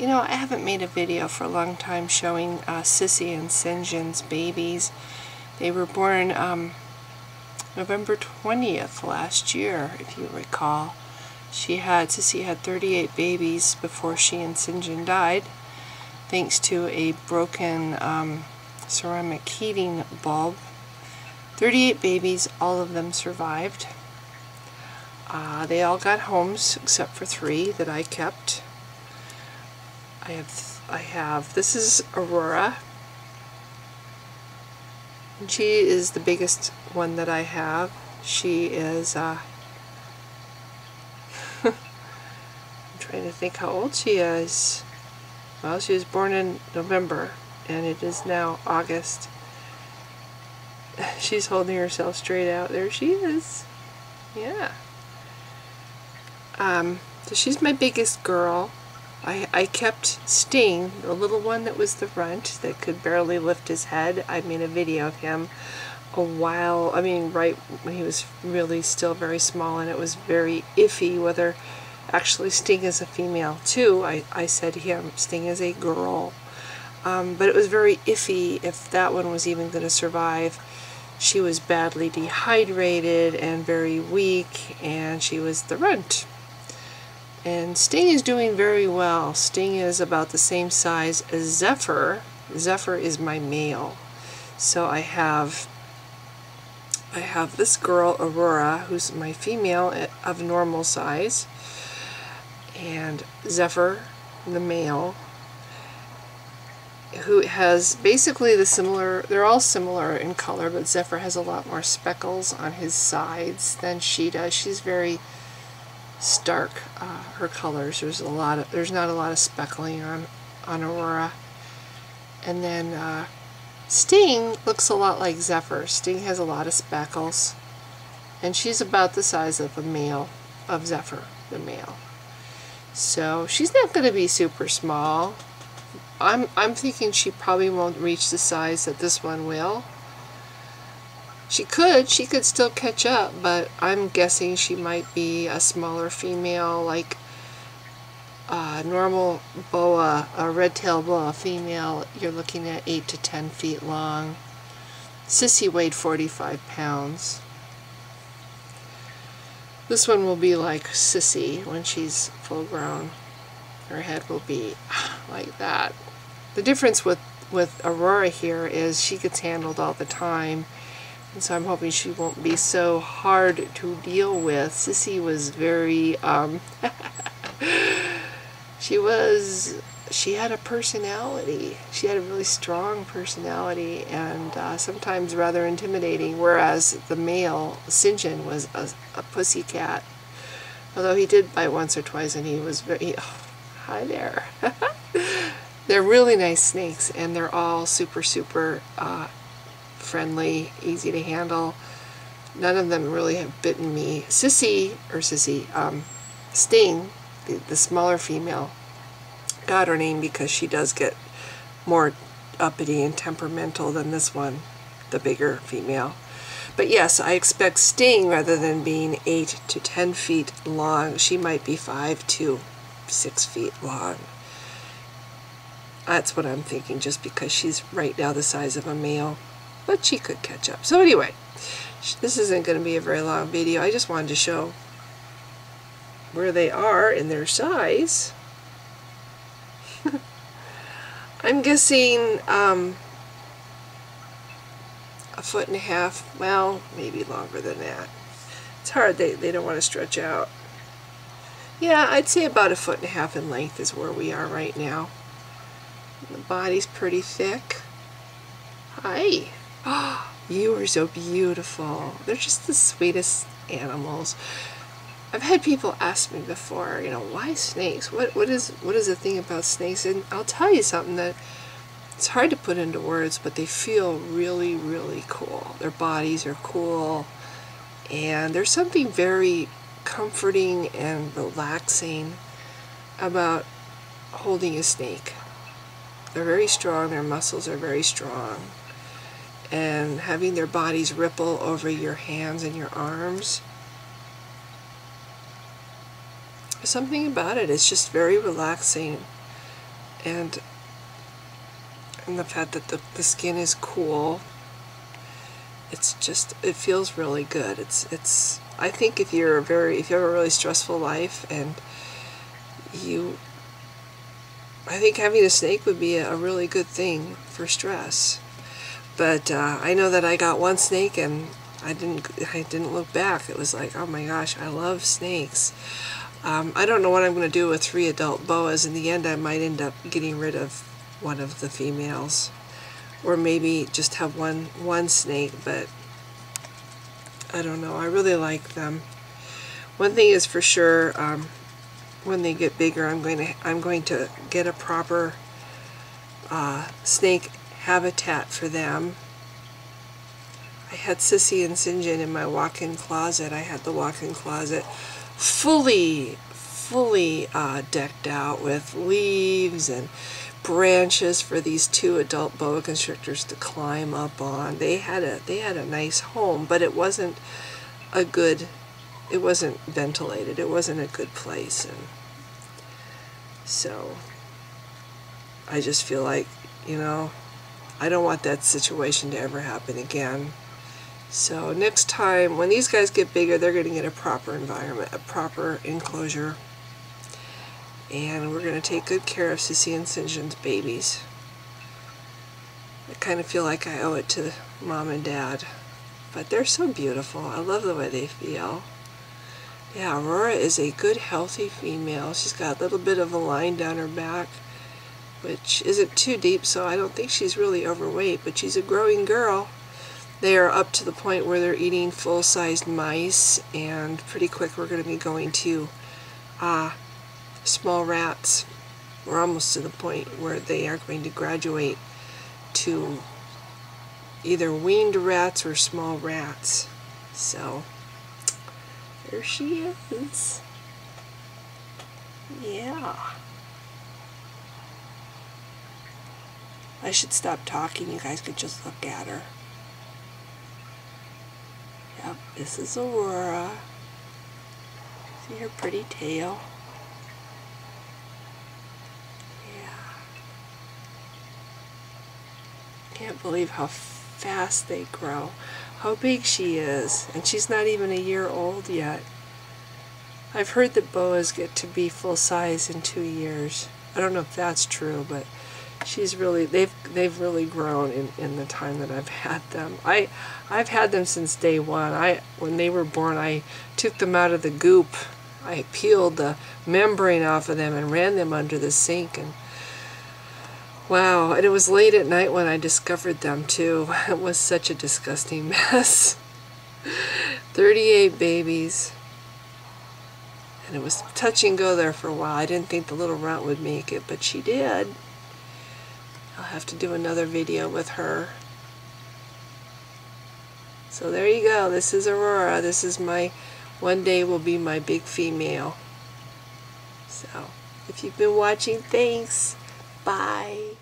You know, I haven't made a video for a long time showing Sissy and Syngen's babies. They were born November 20th last year, if you recall. Sissy had 38 babies before she and Syngen died, thanks to a broken ceramic heating bulb. 38 babies, all of them survived. They all got homes except for 3 that I kept. This is Aurora. And she is the biggest one that I have. She is, I'm trying to think how old she is. Well, she was born in November, and it is now August. She's holding herself straight out. There she is. Yeah. So she's my biggest girl. I kept Sting, the little one that was the runt that could barely lift his head. I made a video of him right when he was really still very small, and it was very iffy whether actually Sting is a female too. I said Sting is a girl. But it was very iffy if that one was even going to survive. She was badly dehydrated and very weak, and she was the runt. And Sting is doing very well. Sting is about the same size as Zephyr. Zephyr is my male. So I have this girl, Aurora, who's my female of normal size, and Zephyr, the male, who has basically they're all similar in color, but Zephyr has a lot more speckles on his sides than she does. She's very stark, her colors. There's not a lot of speckling on Aurora. And then Sting looks a lot like Zephyr. Sting has a lot of speckles, and she's about the size of of Zephyr, the male. So she's not going to be super small. I'm thinking she probably won't reach the size that this one will. She could still catch up, but I'm guessing she might be a smaller female, like a normal boa, a red-tailed boa female. You're looking at 8 to 10 feet long. Sissy weighed 45 pounds. This one will be like Sissy when she's full grown. Her head will be like that. The difference with Aurora here is she gets handled all the time. And so I'm hoping she won't be so hard to deal with. Sissy was very, she had a personality. She had a really strong personality, and sometimes rather intimidating, whereas the male, Syngen, was a pussycat. Although he did bite once or twice, and he was very, hi there. They're really nice snakes, and they're all super friendly, easy to handle. None of them really have bitten me. Sting, the smaller female, got her name because she does get more uppity and temperamental than this one, the bigger female. But yes, I expect Sting, rather than being 8 to 10 feet long, she might be 5 to 6 feet long. That's what I'm thinking, just because she's right now the size of a male. But she could catch up. So anyway, this isn't going to be a very long video. I just wanted to show where they are in their size. I'm guessing a 1.5 feet, well, maybe longer than that. It's hard, they don't want to stretch out. Yeah, I'd say about 1.5 feet in length is where we are right now. The body's pretty thick. Hi. Oh, you are so beautiful. They're just the sweetest animals. I've had people ask me before, why snakes? What is the thing about snakes? And I'll tell you something that it's hard to put into words, but they feel really, really cool. Their bodies are cool, and there's something very comforting and relaxing about holding a snake. They're very strong, their muscles are very strong, and having their bodies ripple over your hands and your arms, there's something about it. It's just very relaxing. and the fact that the skin is cool. It's just, it feels really good. It's I think if you have a really stressful life, and I think having a snake would be a really good thing for stress. But I know that I got one snake and I didn't look back. It was like, oh my gosh, I love snakes. I don't know what I'm going to do with 3 adult boas. In the end, I might end up getting rid of one of the females, or maybe just have one snake. But I don't know. I really like them. One thing is for sure, when they get bigger, I'm going to get a proper snake habitat for them. I had Sissy and Syngen in my walk-in closet. I had the walk-in closet fully decked out with leaves and branches for these 2 adult boa constrictors to climb up on. They had a nice home, but it wasn't ventilated. It wasn't a good place, and so I just feel like, you know, I don't want that situation to ever happen again. So next time, when these guys get bigger, they're going to get a proper environment, a proper enclosure. And we're going to take good care of Sissy and Syngen's babies. I kind of feel like I owe it to Mom and Dad. But they're so beautiful. I love the way they feel. Yeah, Aurora is a good, healthy female. She's got a little bit of a line down her back, which isn't too deep, so I don't think she's really overweight, but she's a growing girl. They are up to the point where they're eating full-sized mice, and pretty quick we're going to be going to small rats. We're almost to the point where they are going to graduate to either weaned rats or small rats. So, there she is. Yeah. I should stop talking. You guys could just look at her. Yep, this is Aurora. See her pretty tail? Yeah. Can't believe how fast they grow. How big she is. And she's not even a year old yet. I've heard that boas get to be full size in 2 years. I don't know if that's true, but she's really, they've really grown in the time that I've had them. I've had them since day one. When they were born, I took them out of the goop. I peeled the membrane off of them and ran them under the sink, and wow, and it was late at night when I discovered them too. It was such a disgusting mess. 38 babies. And it was touch and go there for a while. I didn't think the little runt would make it, but she did. I'll have to do another video with her. So there you go. This is Aurora. This is one day will be my big female. So, if you've been watching, thanks. Bye.